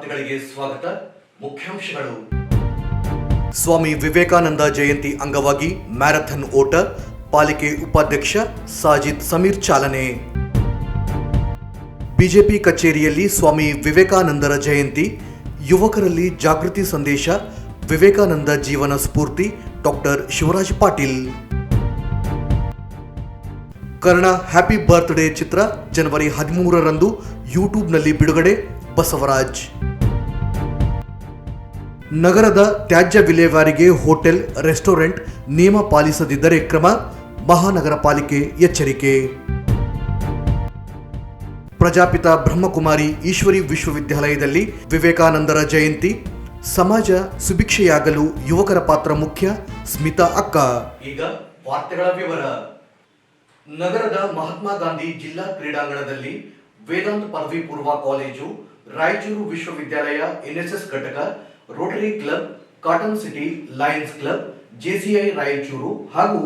ವಾರ್ತೆಗಳಿಗೆ ಸ್ವಾಗತ. ಮುಖ್ಯಾಂಶಗಳು. ಸ್ವಾಮಿ ವಿವೇಕಾನಂದ ಜಯಂತಿ ಅಂಗವಾಗಿ ಮ್ಯಾರಥಾನ್ ಓಟ, ಪಾಲಿಕೆ ಉಪಾಧ್ಯಕ್ಷ ಸಾಜಿದ್ ಸಮೀರ್ ಚಾಲನೆ. ಬಿಜೆಪಿ ಕಚೇರಿಯಲ್ಲಿ ಸ್ವಾಮಿ ವಿವೇಕಾನಂದರ ಜಯಂತಿ, ಯುವಕರಲ್ಲಿ ಜಾಗೃತಿ ಸಂದೇಶ, ವಿವೇಕಾನಂದ ಜೀವನ ಸ್ಫೂರ್ತಿ, doctor Shivaraj Patil. Karna happy birthday ಚಿತ್ರ ಜನವರಿ 13ರಂದು ಯೂಟ್ಯೂಬ್ನಲ್ಲಿ ಬಿಡುಗಡೆ. ಬಸವರಾಜ್. ನಗರದ ತ್ಯಾಜ್ಯ ವಿಲೇವಾರಿಗೆ ಹೋಟೆಲ್, ರೆಸ್ಟೋರೆಂಟ್ ನಿಯಮ ಪಾಲಿಸದಿದ್ದರೆ ಕ್ರಮ, ಮಹಾನಗರ ಪಾಲಿಕೆ ಎಚ್ಚರಿಕೆ. ಪ್ರಜಾಪಿತ ಬ್ರಹ್ಮಕುಮಾರಿ ಈಶ್ವರಿ ವಿಶ್ವವಿದ್ಯಾಲಯದಲ್ಲಿ ವಿವೇಕಾನಂದರ ಜಯಂತಿ, ಸಮಾಜ ಸುಭಿಕ್ಷೆಯಾಗಲು ಯುವಕರ ಪಾತ್ರ ಮುಖ್ಯ, ಸ್ಮಿತಾ ಅಕ್ಕ. ಈಗ ವಾರ್ತೆಗಳ ವಿವರ. ನಗರದ ಮಹಾತ್ಮ ಗಾಂಧಿ ಜಿಲ್ಲಾ ಕ್ರೀಡಾಂಗಣದಲ್ಲಿ ವೇದಾಂತ ಪದವಿ ಪೂರ್ವ ಕಾಲೇಜು, ರಾಯಚೂರು ವಿಶ್ವವಿದ್ಯಾಲಯ ಎನ್ಎಸ್ಎಸ್ ಘಟಕ, Rotary club, cotton city Lions club, JCI Raichur ಹಾಗೂ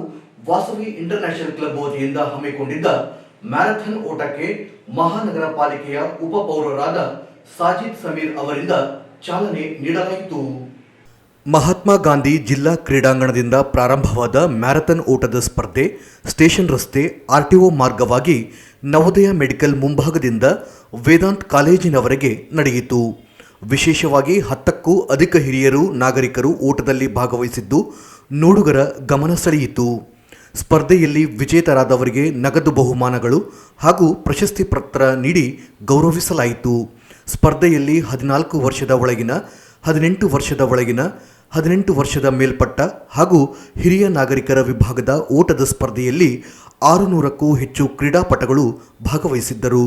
ವಾಸವಿ ಇಂಟರ್ನ್ಯಾಷನಲ್ ಕ್ಲಬ್ ವತಿಯಿಂದ ಹಮ್ಮಿಕೊಂಡಿದ್ದ ಮ್ಯಾರಥಾನ್ ಓಟಕ್ಕೆ ಮಹಾನಗರ ಪಾಲಿಕೆಯ ಉಪಪೌರರಾದ ಸಾಜಿದ್ ಸಮೀರ್ ಅವರಿಂದ ಚಾಲನೆ ನೀಡಲಾಯಿತು. ಮಹಾತ್ಮ ಗಾಂಧಿ ಜಿಲ್ಲಾ ಕ್ರೀಡಾಂಗಣದಿಂದ ಪ್ರಾರಂಭವಾದ ಮ್ಯಾರಥಾನ್ ಓಟದ ಸ್ಪರ್ಧೆ ಸ್ಟೇಷನ್ ರಸ್ತೆ ಆರ್ಟಿಒ ಮಾರ್ಗವಾಗಿ ನವೋದಯ ಮೆಡಿಕಲ್ ಮುಂಭಾಗದಿಂದ ವೇದಾಂತ್ ಕಾಲೇಜಿನವರೆಗೆ ನಡೆಯಿತು. ವಿಶೇಷವಾಗಿ 10ಕ್ಕೂ ಅಧಿಕ ಹಿರಿಯರು ನಾಗರಿಕರು ಓಟದಲ್ಲಿ ಭಾಗವಹಿಸಿದ್ದು ನೋಡುಗರ ಗಮನ ಸೆಳೆಯಿತು. ಸ್ಪರ್ಧೆಯಲ್ಲಿ ವಿಜೇತರಾದವರಿಗೆ ನಗದು ಬಹುಮಾನಗಳು ಹಾಗೂ ಪ್ರಶಸ್ತಿ ಪತ್ರ ನೀಡಿ ಗೌರವಿಸಲಾಯಿತು. ಸ್ಪರ್ಧೆಯಲ್ಲಿ 14 ವರ್ಷದ ಒಳಗಿನ, 18 ವರ್ಷದ ಒಳಗಿನ, 18 ವರ್ಷದ ಮೇಲ್ಪಟ್ಟ ಹಾಗೂ ಹಿರಿಯ ನಾಗರಿಕರ ವಿಭಾಗದ ಓಟದ ಸ್ಪರ್ಧೆಯಲ್ಲಿ 600ಕ್ಕೂ ಹೆಚ್ಚು ಕ್ರೀಡಾಪಟುಗಳು ಭಾಗವಹಿಸಿದ್ದರು.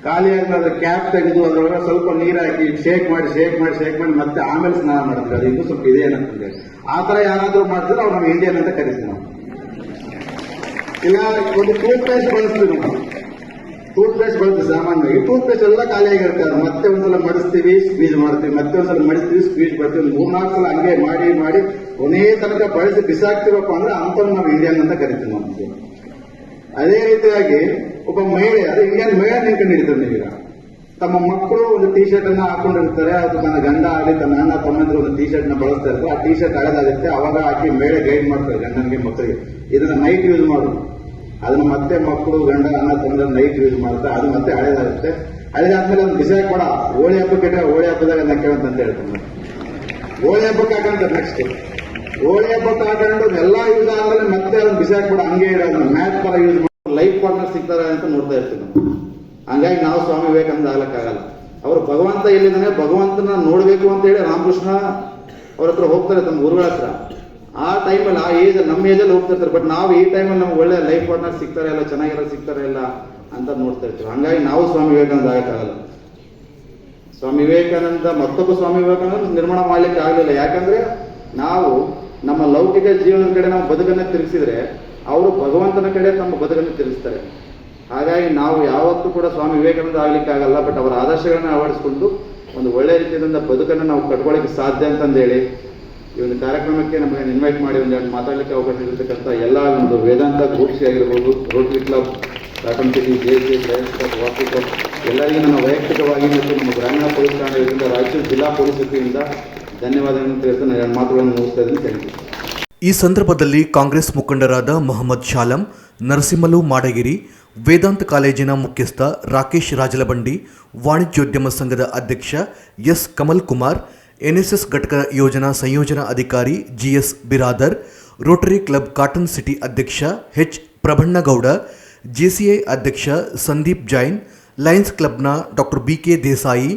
ಖಾಲಿಯಾಗಿ ಕ್ಯಾಪ್ ತೆಗೆದು ಅದರೊಳಗೆ ಸ್ವಲ್ಪ ನೀರು ಹಾಕಿ ಶೇಕ್ ಮಾಡಿ ಮತ್ತೆ ಆಮೇಲೆ ಸ್ನಾನ ಮಾಡ್ತಾರೆ. ಅದು ಇನ್ನೂ ಸ್ವಲ್ಪ ಇದೆ ಏನಂತಂದ್ರೆ ಆ ತರ ಯಾರಾದ್ರೂ ಮಾಡಿದ್ರೆ ಅವ್ರು ನಾವು ಇಂಡಿಯನ್ ಅಂತ ಕರಿತೀವಿ. ನಾವು ಇಲ್ಲ ಒಂದು ಟೂತ್ ಪೇಸ್ಟ್ ಬಳಸ್ತೀವಿ. ನಾವು ಟೂತ್ ಪೇಸ್ಟ್ ಬಳಸ್ತೀವಿ. ಸಾಮಾನ್ಯವಾಗಿ ಟೂತ್ ಪೇಸ್ಟ್ ಎಲ್ಲ ಖಾಲಿಯಾಗಿರ್ತಾರೆ. ಮತ್ತೆ ಒಂದ್ಸಲ ಮಡಿಸ್ತೀವಿ, ಸ್ಕ್ವೀಜ್ ಮಾಡ್ತೀವಿ, ಮತ್ತೆ ಒಂದ್ಸಲ ಮಡಿಸ್ತೀವಿ, ಸ್ಕ್ವೀಜ್ ಮಾಡ್ತೀವಿ. ಒಂದು 3-4 ಸಲ ಹಂಗೆ ಮಾಡಿ ಕೊನೆಯ ತನಕ ಬಳಸಿ ಬಿಸಾಕ್ತಿವಪ್ಪ ಅಂದ್ರೆ ಅಂಥವ್ರು ನಾವು ಇಂಡಿಯನ್ ಅಂತ ಕರಿತೀವಿ. ನಾವು ಅದೇ ರೀತಿಯಾಗಿ ಒಬ್ಬ ಮಹಿಳೆ, ಅದು ಇಂಡಿಯನ್ ಮಹಿಳೆ ನಿಂತ್ಕೊಂಡಿರ್ತಾರೆ. ನೀವೀಗ ತಮ್ಮ ಮಕ್ಕಳು ಒಂದು ಟೀ ಶರ್ಟ್ ಅನ್ನ ಹಾಕೊಂಡಿರ್ತಾರೆ, ಅದು ತನ್ನ ಗಂಡ ಆಗಲಿ ತನ್ನ ಅಣ್ಣ ತಮ್ಮಂದ್ರೆ ಒಂದು ಟೀ ಶರ್ಟ್ ನ ಬಳಸ್ತಾ ಇರ್ತಾರೆ. ಆ ಟೀ ಶರ್ಟ್ ಹಳೆದಾಗುತ್ತೆ, ಅವಾಗ ಹಾಕಿ ಮಹಿಳೆ ಗೈಡ್ ಮಾಡ್ತಾರೆ ಗಂಡನಿಗೆ ಮಕ್ಕಳಿಗೆ, ಇದನ್ನ ನೈಟ್ ಯೂಸ್ ಮಾಡು. ಅದನ್ನ ಮತ್ತೆ ಮಕ್ಕಳು ಗಂಡ ಅಣ್ಣ ತಮ್ಮಂದ್ರೆ ನೈಟ್ ಯೂಸ್ ಮಾಡ್ತಾರೆ. ಅದು ಮತ್ತೆ ಹಳೆದಾಗುತ್ತೆ. ಹಳೆದಾದ್ಮೇಲೆ ಒಂದು ಬಿಸಾಕ್ ಕೊಡ, ಹೋಳಿ ಹಬ್ಬಕ್ಕೆ ಹೋಳಿ ಹಬ್ಬದಾಗ ಅದನ್ನ ಕೇಳಂತ ಹೇಳ್ತಾರೆ. ಹೋಳಿ ಹಬ್ಬಕ್ಕೆ ಹಾಕಂತಾರೆ. ನೆಕ್ಸ್ಟ್ ಹೋಳಿ ಹಬ್ಬಕ್ಕೆ ಹಾಕೊಂಡು ಎಲ್ಲಾ ಯೂಸ್ ಆದ್ಮೇಲೆ ಮತ್ತೆ ಅದನ್ನ ಬಿಸಾಕ್ ಕೊಡ, ಹಂಗೆ ಇರೋದನ್ನ ಮ್ಯಾಚ್ ಪರ ಯೂಸ್ ಮಾಡಿ ಲೈಫ್ ಪಾರ್ಟ್ನರ್ ಸಿಗ್ತಾರೆ ಅಂತ ನೋಡ್ತಾ ಇರ್ತೀವಿ. ಹಂಗಾಗಿ ನಾವು ಸ್ವಾಮಿ ವಿವೇಕಾನಂದ ಆಗ್ಲಕ್ಕಾಗಲ್ಲ. ಅವರು ಭಗವಂತ ಎಲ್ಲಿದ್ದಾನೆ, ಭಗವಂತನ ನೋಡ್ಬೇಕು ಅಂತ ಹೇಳಿ ರಾಮಕೃಷ್ಣ ಅವ್ರ ಹತ್ರ ಹೋಗ್ತಾರೆ, ತಮ್ಮ ಗುರುಗಳ ಹತ್ರ. ಆ ಟೈಮಲ್ಲಿ ಆ ಏಜ್ ನಮ್ಮ ಏಜಲ್ಲಿ ಹೋಗ್ತಿರ್ತಾರೆ. ಬಟ್ ನಾವು ಈ ಟೈಮಲ್ಲಿ ನಮ್ಗೆ ಒಳ್ಳೆ ಲೈಫ್ ಪಾರ್ಟ್ನರ್ ಸಿಗ್ತಾರೆ ಇಲ್ಲ, ಚೆನ್ನಾಗಿರೋ ಸಿಗ್ತಾರೆ ಇಲ್ಲ ಅಂತ ನೋಡ್ತಾ ಇರ್ತೀವಿ. ಹಂಗಾಗಿ ನಾವು ಸ್ವಾಮಿ ವಿವೇಕಾನಂದ ಆಗಕ್ಕಾಗಲ್ಲ. ಸ್ವಾಮಿ ವಿವೇಕಾನಂದ ಮತ್ತೊಬ್ಬ ಸ್ವಾಮಿ ವಿವೇಕಾನಂದ ನಿರ್ಮಾಣ ಮಾಡ್ಲಿಕ್ಕೆ ಆಗಲಿಲ್ಲ. ಯಾಕಂದ್ರೆ ನಾವು ನಮ್ಮ ಲೌಕಿಕ ಜೀವನದ ಕಡೆ ನಾವು ಬದುಕನ್ನ ತಿರುಗಿಸಿದ್ರೆ ಅವರು ಭಗವಂತನ ಕಡೆ ತಮ್ಮ ಬದುಕನ್ನು ತಿರುಗಿಸ್ತಾರೆ. ಹಾಗಾಗಿ ನಾವು ಯಾವತ್ತೂ ಕೂಡ ಸ್ವಾಮಿ ವಿವೇಕಾನಂದ ಆಗ್ಲಿಕ್ಕೆ ಆಗಲ್ಲ. ಬಟ್ ಅವರ ಆದರ್ಶಗಳನ್ನ ಅಳವಡಿಸಿಕೊಂಡು ಒಂದು ಒಳ್ಳೆ ರೀತಿಯಿಂದ ಬದುಕನ್ನು ನಾವು ಕಟ್ಕೊಳ್ಳಿಕ್ಕೆ ಸಾಧ್ಯ ಅಂತಂದೇಳಿ ಈ ಒಂದು ಕಾರ್ಯಕ್ರಮಕ್ಕೆ ನಮಗೆ ಇನ್ವೈಟ್ ಮಾಡಿ ಒಂದೆರಡು ಮಾತಾಡಲಿಕ್ಕೆ ಅವಕಾಶ ಇರತಕ್ಕಂಥ ಎಲ್ಲ ನಮ್ಮದು ವೇದಾಂತ ಗ್ರೂಪ್ಸ್ ಆಗಿರ್ಬೋದು, Rotary club cotton city J ವಾರ್ಷಿಕ ಎಲ್ಲರಿಗೂ ನನ್ನ ವೈಯಕ್ತಿಕವಾಗಿ ಮತ್ತು ನಮ್ಮ ಗ್ರಾಮೀಣ ಪೊಲೀಸ್ ಠಾಣೆಯಿಂದ ರಾಯಚೂರು ಜಿಲ್ಲಾ ಪೊಲೀಸ್ ವತಿಯಿಂದ ಧನ್ಯವಾದಗಳನ್ನು ತಿಳಿಸಿ ನಾನು ಎರಡು ಮಾತುಗಳನ್ನು ಮುಗಿಸ್ತಾ ಇದ್ದೀನಿ. Thank you. ಈ ಸಂದರ್ಭದಲ್ಲಿ ಕಾಂಗ್ರೆಸ್ ಮುಖಂಡರಾದ ಮೊಹಮ್ಮದ್ ಶಾಲಂ, ನರಸಿಂಹಲು ಮಾಡಗಿರಿ, ವೇದಾಂತ ಕಾಲೇಜಿನ ಮುಖ್ಯಸ್ಥ ರಾಕೇಶ್ ರಾಜಲಬಂಡಿ, ವಾಣಿಜ್ಯೋದ್ಯಮ ಸಂಘದ ಅಧ್ಯಕ್ಷ ಎಸ್ ಕಮಲ್ ಕುಮಾರ್, ಎನ್ಎಸ್ಎಸ್ ಘಟಕ ಯೋಜನಾ ಸಂಯೋಜನಾ ಅಧಿಕಾರಿ G S Biradar, rotary club cotton city ಅಧ್ಯಕ್ಷ ಎಚ್ ಪ್ರಭಣ್ಣಗೌಡ, ಜೆಸಿಐ ಅಧ್ಯಕ್ಷ ಸಂದೀಪ್ ಜೈನ್, ಲಯನ್ಸ್ ಕ್ಲಬ್ನ doctor B K Desai,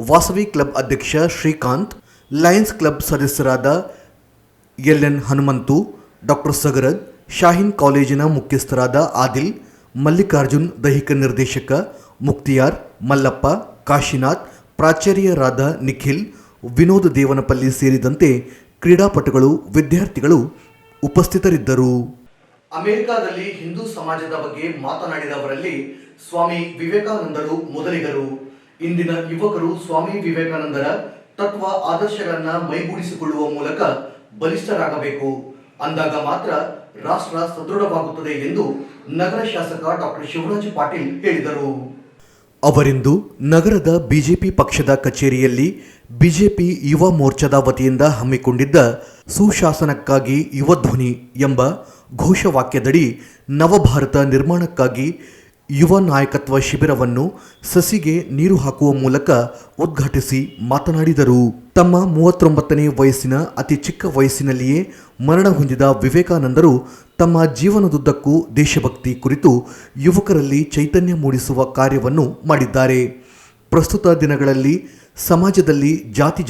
Vasavi club ಅಧ್ಯಕ್ಷ ಶ್ರೀಕಾಂತ್, ಲಯನ್ಸ್ ಕ್ಲಬ್ ಸದಸ್ಯರಾದ ಎಲ್ಎನ್ ಹನುಮಂತು, ಡಾಕ್ಟರ್ ಸಗರದ್, ಶಾಹೀನ್ ಕಾಲೇಜಿನ ಮುಖ್ಯಸ್ಥರಾದ ಆದಿಲ್, ಮಲ್ಲಿಕಾರ್ಜುನ್ ದೈಹಿಕ ನಿರ್ದೇಶಕ, ಮುಕ್ತಿಯಾರ್, ಮಲ್ಲಪ್ಪ, ಕಾಶಿನಾಥ್, ಪ್ರಾಚಾರ್ಯರಾದ ನಿಖಿಲ್, ವಿನೋದ್ ದೇವನಪಲ್ಲಿ ಸೇರಿದಂತೆ ಕ್ರೀಡಾಪಟುಗಳು, ವಿದ್ಯಾರ್ಥಿಗಳು ಉಪಸ್ಥಿತರಿದ್ದರು. ಅಮೆರಿಕಾದಲ್ಲಿ ಹಿಂದೂ ಸಮಾಜದ ಬಗ್ಗೆ ಮಾತನಾಡಿದವರಲ್ಲಿ ಸ್ವಾಮಿ ವಿವೇಕಾನಂದರು ಮೊದಲಿಗರು. ಇಂದಿನ ಯುವಕರು ಸ್ವಾಮಿ ವಿವೇಕಾನಂದರ ತತ್ವ ಆದರ್ಶಗಳನ್ನ ಮೈಗೂಡಿಸಿಕೊಳ್ಳುವ ಮೂಲಕ ಬಲಿಷ್ಠರಾಗಬೇಕು. ಅಂದಾಗ ಮಾತ್ರ ರಾಷ್ಟ್ರ ಸದೃಢವಾಗುತ್ತದೆ ಎಂದು ನಗರ ಶಾಸಕ ಡಾಕ್ಟರ್ ಶಿವರಾಜ್ ಪಾಟೀಲ್ ಹೇಳಿದರು. ಅವರಿಂದು ನಗರದ ಬಿಜೆಪಿ ಪಕ್ಷದ ಕಚೇರಿಯಲ್ಲಿ ಬಿಜೆಪಿ ಯುವ ಮೋರ್ಚಾದ ವತಿಯಿಂದ ಹಮ್ಮಿಕೊಂಡಿದ್ದ ಸುಶಾಸನಕ್ಕಾಗಿ ಯುವ ಧ್ವನಿ ಎಂಬ ಘೋಷವಾಕ್ಯದಡಿ ನವಭಾರತ ನಿರ್ಮಾಣಕ್ಕಾಗಿ ಯುವ ನಾಯಕತ್ವ ಶಿಬಿರವನ್ನು ಸಸಿಗೆ ನೀರು ಹಾಕುವ ಮೂಲಕ ಉದ್ಘಾಟಿಸಿ ಮಾತನಾಡಿದರು. ತಮ್ಮ 39ನೇ ವಯಸ್ಸಿನ ಅತಿ ಚಿಕ್ಕ ವಯಸ್ಸಿನಲ್ಲಿಯೇ ಮರಣ ಹೊಂದಿದ ವಿವೇಕಾನಂದರು ತಮ್ಮ ಜೀವನದುದ್ದಕ್ಕೂ ದೇಶಭಕ್ತಿ ಕುರಿತು ಯುವಕರಲ್ಲಿ ಚೈತನ್ಯ ಮೂಡಿಸುವ ಕಾರ್ಯವನ್ನು ಮಾಡಿದ್ದಾರೆ. ಪ್ರಸ್ತುತ ದಿನಗಳಲ್ಲಿ ಸಮಾಜದಲ್ಲಿ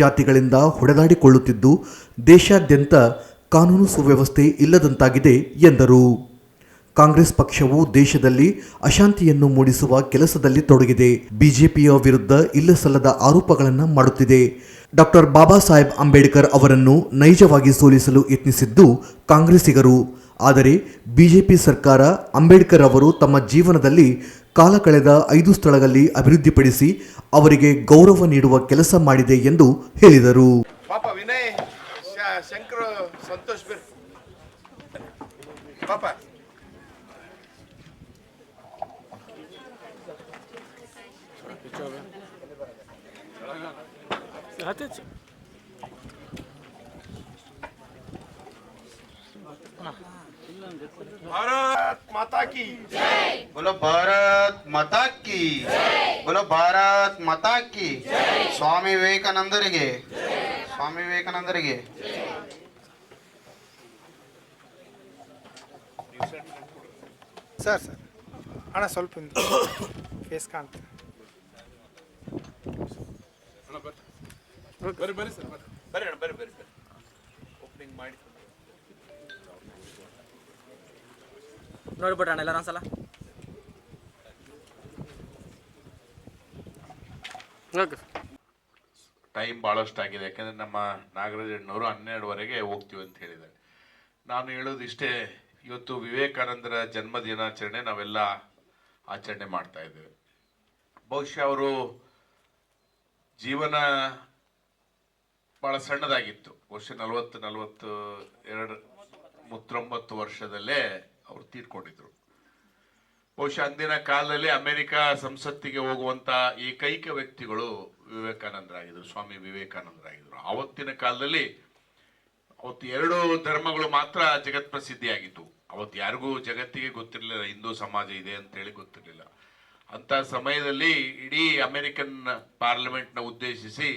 ಜಾತಿಗಳಿಂದ ಹೊಡೆದಾಡಿಕೊಳ್ಳುತ್ತಿದ್ದು ದೇಶಾದ್ಯಂತ ಕಾನೂನು ಸುವ್ಯವಸ್ಥೆ ಇಲ್ಲದಂತಾಗಿದೆ ಎಂದರು. ಕಾಂಗ್ರೆಸ್ ಪಕ್ಷವು ದೇಶದಲ್ಲಿ ಅಶಾಂತಿಯನ್ನು ಮೂಡಿಸುವ ಕೆಲಸದಲ್ಲಿ ತೊಡಗಿದೆ. ಬಿಜೆಪಿಯ ವಿರುದ್ಧ ಇಲ್ಲಸಲ್ಲದ ಆರೋಪಗಳನ್ನು ಮಾಡುತ್ತಿದೆ. ಡಾಕ್ಟರ್ ಬಾಬಾ ಸಾಹೇಬ್ ಅಂಬೇಡ್ಕರ್ ಅವರನ್ನು ನೈಜವಾಗಿ ಸೋಲಿಸಲು ಯತ್ನಿಸಿದ್ದು ಕಾಂಗ್ರೆಸ್ಸಿಗರು. ಆದರೆ ಬಿಜೆಪಿ ಸರ್ಕಾರ ಅಂಬೇಡ್ಕರ್ ಅವರು ತಮ್ಮ ಜೀವನದಲ್ಲಿ ಕಾಲ ಕಳೆದ 5 ಸ್ಥಳಗಳಲ್ಲಿ ಅಭಿವೃದ್ಧಿಪಡಿಸಿ ಅವರಿಗೆ ಗೌರವ ನೀಡುವ ಕೆಲಸ ಮಾಡಿದೆ ಎಂದು ಹೇಳಿದರು. ಪಾಪ ವಿನಯ್ ಶಂಕರ್ ಸಂತೋಷ್ ಬಿರ್ ಪಾಪ भारत माता की जय। बोलो भारत माता की बोलो भारत माता की स्वामी विवेकानंदರಿಗೆ स्वामी विवेकानंदರಿಗೆ ಸರ್ ಅಣ್ಣ ಸ್ವಲ್ಪ ಫೇಸ್ ಕಾಣ್ತದೆ. ಬರ್ರಿ ಸರ್ ಬರ್ರಿ ಓಪನಿಂಗ್ ಮಾಡಿ ನೋಡ್ಬಿಟ್ರಣ ಎಲ್ಲ ಒಂದ್ಸಲ ಟೈಮ್ ಭಾಳಷ್ಟು ಆಗಿದೆ. ಯಾಕಂದರೆ ನಮ್ಮ ನಾಗರಾಜಣ್ಣವರು 12ವರೆಗೆ ಹೋಗ್ತೀವಿ ಅಂತ ಹೇಳಿದ್ದಾರೆ. ನಾನು ಹೇಳೋದು ಇಷ್ಟೇ, ಇವತ್ತು ವಿವೇಕಾನಂದರ ಜನ್ಮ ದಿನಾಚರಣೆ ನಾವೆಲ್ಲ ಆಚರಣೆ ಮಾಡ್ತಾ ಇದ್ದೇವೆ. ಬಹುಶಃ ಅವರು ಜೀವನ ಭಾಳ ಸಣ್ಣದಾಗಿತ್ತು. ಬಹುಶಃ 39 ವರ್ಷದಲ್ಲೇ ಅವರು ತೀರ್ಕೊಂಡಿದ್ರು. ಬಹುಶಃ ಅಂದಿನ ಕಾಲದಲ್ಲಿ ಅಮೆರಿಕ ಸಂಸತ್ತಿಗೆ ಹೋಗುವಂತ ಏಕೈಕ ವ್ಯಕ್ತಿಗಳು ವಿವೇಕಾನಂದರಾಗಿದ್ರು, ಸ್ವಾಮಿ ವಿವೇಕಾನಂದರಾಗಿದ್ರು. ಆವತ್ತಿನ ಕಾಲದಲ್ಲಿ ಅವತ್ತು 2 ಧರ್ಮಗಳು ಮಾತ್ರ ಜಗತ್ ಪ್ರಸಿದ್ಧಿಯಾಗಿತ್ತು. ಅವತ್ತು ಯಾರಿಗೂ ಜಗತ್ತಿಗೆ ಗೊತ್ತಿರಲಿಲ್ಲ ಹಿಂದೂ ಸಮಾಜ ಇದೆ ಅಂತ ಹೇಳಿ ಗೊತ್ತಿರಲಿಲ್ಲ. ಅಂತ ಸಮಯದಲ್ಲಿ ಇಡೀ ಅಮೆರಿಕನ್ ಪಾರ್ಲಿಮೆಂಟ್ನ ಉದ್ದೇಶಿಸಿ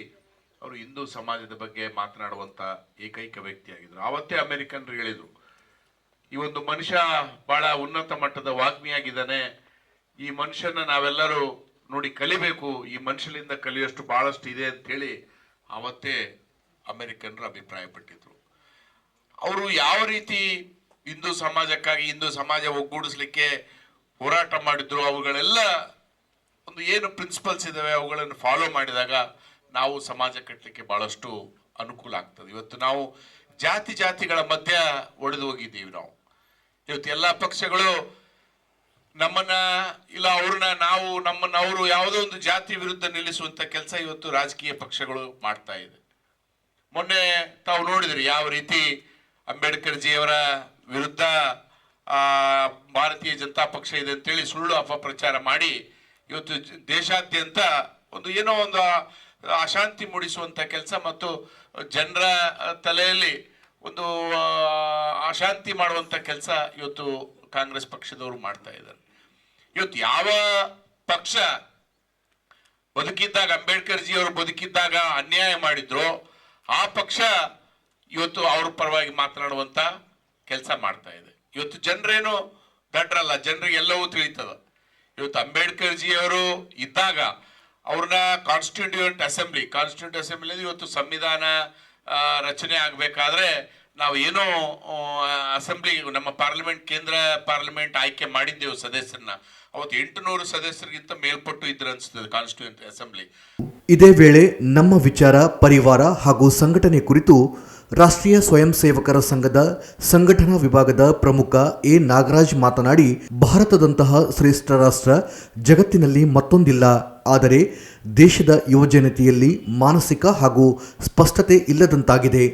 ಅವರು ಹಿಂದೂ ಸಮಾಜದ ಬಗ್ಗೆ ಮಾತನಾಡುವಂತ ಏಕೈಕ ವ್ಯಕ್ತಿಯಾಗಿದ್ರು. ಆವತ್ತೇ ಅಮೆರಿಕನ್ರು ಹೇಳಿದ್ರು, ಈ ಒಂದು ಮನುಷ್ಯ ಬಹಳ ಉನ್ನತ ಮಟ್ಟದ ವಾಗ್ಮಿಯಾಗಿದ್ದಾನೆ, ಈ ಮನುಷ್ಯನ ನಾವೆಲ್ಲರೂ ನೋಡಿ ಕಲಿಬೇಕು, ಈ ಮನುಷ್ಯನಿಂದ ಕಲಿಯೋಷ್ಟು ಬಹಳಷ್ಟು ಇದೆ ಅಂತ ಹೇಳಿ ಅವತ್ತೇ ಅಮೆರಿಕನ್ರು ಅಭಿಪ್ರಾಯ ಪಟ್ಟಿದ್ರು. ಅವರು ಯಾವ ರೀತಿ ಹಿಂದೂ ಸಮಾಜಕ್ಕಾಗಿ ಹಿಂದೂ ಸಮಾಜ ಒಗ್ಗೂಡಿಸ್ಲಿಕ್ಕೆ ಹೋರಾಟ ಮಾಡಿದ್ರು, ಅವುಗಳೆಲ್ಲ ಒಂದು ಏನು ಪ್ರಿನ್ಸಿಪಲ್ಸ್ ಇದಾವೆ ಅವುಗಳನ್ನು ಫಾಲೋ ಮಾಡಿದಾಗ ನಾವು ಸಮಾಜ ಕಟ್ಟಲಿಕ್ಕೆ ಬಹಳಷ್ಟು ಅನುಕೂಲ ಆಗ್ತದೆ. ಇವತ್ತು ನಾವು ಜಾತಿಗಳ ಮಧ್ಯ ಒಡೆದು ಹೋಗಿದ್ದೀವಿ. ಇವತ್ತು ಎಲ್ಲ ಪಕ್ಷಗಳು ನಮ್ಮನ್ನ ಇಲ್ಲ ಅವ್ರನ್ನ ನಾವು ನಮ್ಮನ್ನ ಅವರು ಯಾವುದೋ ಒಂದು ಜಾತಿ ವಿರುದ್ಧ ನಿಲ್ಲಿಸುವಂತ ಕೆಲಸ ಇವತ್ತು ರಾಜಕೀಯ ಪಕ್ಷಗಳು ಮಾಡ್ತಾ ಇದೆ. ಮೊನ್ನೆ ತಾವು ನೋಡಿದ್ರಿ ಯಾವ ರೀತಿ ಅಂಬೇಡ್ಕರ್ ಜಿಯವರ ವಿರುದ್ಧ ಭಾರತೀಯ ಜನತಾ ಪಕ್ಷ ಇದೆ ಅಂತೇಳಿ ಸುಳ್ಳು ಅಪಪ್ರಚಾರ ಮಾಡಿ ಇವತ್ತು ದೇಶಾದ್ಯಂತ ಏನೋ ಒಂದು ಅಶಾಂತಿ ಮೂಡಿಸುವಂಥ ಕೆಲಸ ಮತ್ತು ಜನರ ತಲೆಯಲ್ಲಿ ಒಂದು ಅಶಾಂತಿ ಮಾಡುವಂಥ ಕೆಲಸ ಇವತ್ತು ಕಾಂಗ್ರೆಸ್ ಪಕ್ಷದವರು ಮಾಡ್ತಾ ಇದ್ದಾರೆ. ಇವತ್ತು ಯಾವ ಪಕ್ಷ ಬದುಕಿದ್ದಾಗ ಅಂಬೇಡ್ಕರ್ ಜಿ ಅವರು ಬದುಕಿದ್ದಾಗ ಅನ್ಯಾಯ ಮಾಡಿದ್ರು ಆ ಪಕ್ಷ ಇವತ್ತು ಅವ್ರ ಪರವಾಗಿ ಮಾತನಾಡುವಂತ ಕೆಲಸ ಮಾಡ್ತಾ ಇದೆ. ಇವತ್ತು ಜನರೇನು ದಡ್ರಲ್ಲ, ಜನರಿಗೆ ಎಲ್ಲವೂ ತಿಳಿತದ. ಇವತ್ತು ಅಂಬೇಡ್ಕರ್ ಜಿ ಅವರು ಇದ್ದಾಗ ಅವ್ರನ್ನ ಕಾನ್ಸ್ಟಿಟ್ಯೂಂಟ್ ಅಸೆಂಬ್ಲಿ ಇವತ್ತು ಸಂವಿಧಾನ ರಚನೆ ಆಗಬೇಕಾದ್ರೆ ನಾವು ಏನೋ ಅಸೆಂಬ್ಲಿ ನಮ್ಮ ಪಾರ್ಲಿಮೆಂಟ್ ಕೇಂದ್ರ ಪಾರ್ಲಿಮೆಂಟ್ ಆಯ್ಕೆ ಮಾಡಿದ್ದೆವು ಸದಸ್ಯರನ್ನ. ಅವತ್ತು 800 ಸದಸ್ಯರಿಗಿಂತ ಮೇಲ್ಪಟ್ಟು ಇದ್ರು ಅನಿಸ್ತದೆ ಕಾನ್ಸ್ಟಿಟ್ಯೂಂಟ್ ಅಸೆಂಬ್ಲಿ. ಇದೇ ವೇಳೆ ನಮ್ಮ ವಿಚಾರ ಪರಿವಾರ ಹಾಗೂ ಸಂಘಟನೆ ಕುರಿತು ರಾಷ್ಟ್ರೀಯ ಸ್ವಯಂ ಸೇವಕರ ಸಂಘದ ಸಂಘಟನಾ ವಿಭಾಗದ ಪ್ರಮುಖ ಎ ನಾಗರಾಜ್ ಮಾತನಾಡಿ, ಭಾರತದಂತಹ ಶ್ರೇಷ್ಠ ರಾಷ್ಟ್ರ ಜಗತ್ತಿನಲ್ಲಿ ಮತ್ತೊಂದಿಲ್ಲ. ಆದರೆ ದೇಶದ ಯುವಜನತೆಯಲ್ಲಿ ಮಾನಸಿಕ ಹಾಗೂ ಸ್ಪಷ್ಟತೆ ಇಲ್ಲದಂತಾಗಿದೆ.